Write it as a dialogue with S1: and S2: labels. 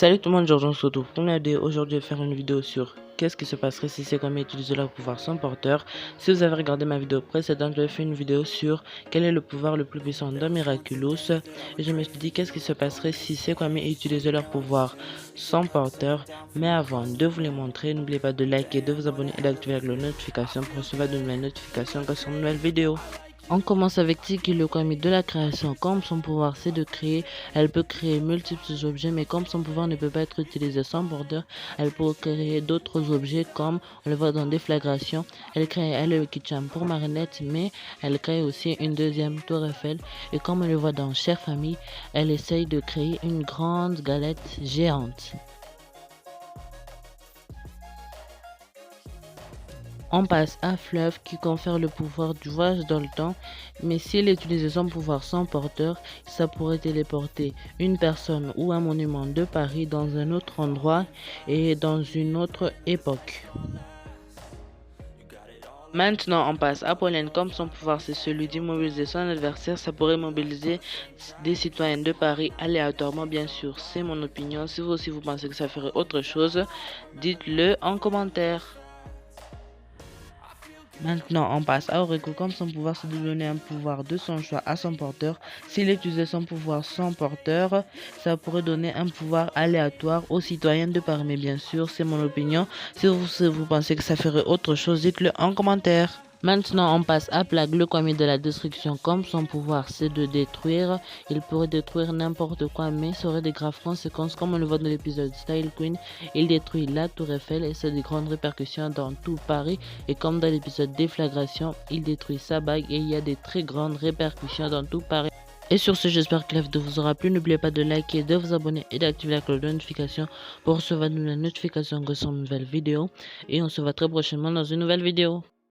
S1: Salut tout le monde, Georges, on se retrouve pour une vidéo. Aujourd'hui, je vais faire une vidéo sur qu'est-ce qui se passerait si c'est comment utiliser leur pouvoir sans porteur. Si vous avez regardé ma vidéo précédente, j'avais fait une vidéo sur quel est le pouvoir le plus puissant de Miraculous. Et je me suis dit qu'est-ce qui se passerait si c'est comment utiliser leur pouvoir sans porteur. Mais avant de vous les montrer, n'oubliez pas de liker, de vous abonner et d'activer la notification pour recevoir de nouvelles notifications quand sur une nouvelle vidéo. On commence avec Tiki, le Kwami de la création. Comme son pouvoir c'est de créer, elle peut créer multiples objets, mais comme son pouvoir ne peut pas être utilisé sans border, elle peut créer d'autres objets comme on le voit dans Déflagration. Elle crée Hello Kitchen pour Marinette, mais elle crée aussi une deuxième tour Eiffel. Et comme on le voit dans Chère Famille, elle essaye de créer une grande galette géante. On passe à Fleuve qui confère le pouvoir du voyage dans le temps, mais s'il utilisait son pouvoir sans porteur, ça pourrait téléporter une personne ou un monument de Paris dans un autre endroit et dans une autre époque. Maintenant, on passe à Pollen. Comme son pouvoir c'est celui d'immobiliser son adversaire, ça pourrait mobiliser des citoyens de Paris aléatoirement, bien sûr. C'est mon opinion. Si vous aussi vous pensez que ça ferait autre chose, dites-le en commentaire. Maintenant, on passe à Oreko. Comme son pouvoir c'est de donner un pouvoir de son choix à son porteur, s'il utilisait son pouvoir sans porteur, ça pourrait donner un pouvoir aléatoire aux citoyens de Paris. Mais bien sûr, c'est mon opinion. Si vous pensez que ça ferait autre chose, dites-le en commentaire. Maintenant, on passe à Plague, le Kwami de la destruction. Comme son pouvoir c'est de détruire, il pourrait détruire n'importe quoi, mais ça aurait des graves conséquences. Comme on le voit dans l'épisode Style Queen, il détruit la Tour Eiffel et ça a des grandes répercussions dans tout Paris. Et comme dans l'épisode Déflagration, il détruit sa bague et il y a des très grandes répercussions dans tout Paris. Et sur ce, j'espère que la vidéo vous aura plu. N'oubliez pas de liker, de vous abonner et d'activer la cloche de notification pour recevoir de nouvelles notifications que sur une nouvelle vidéo. Et on se voit très prochainement dans une nouvelle vidéo.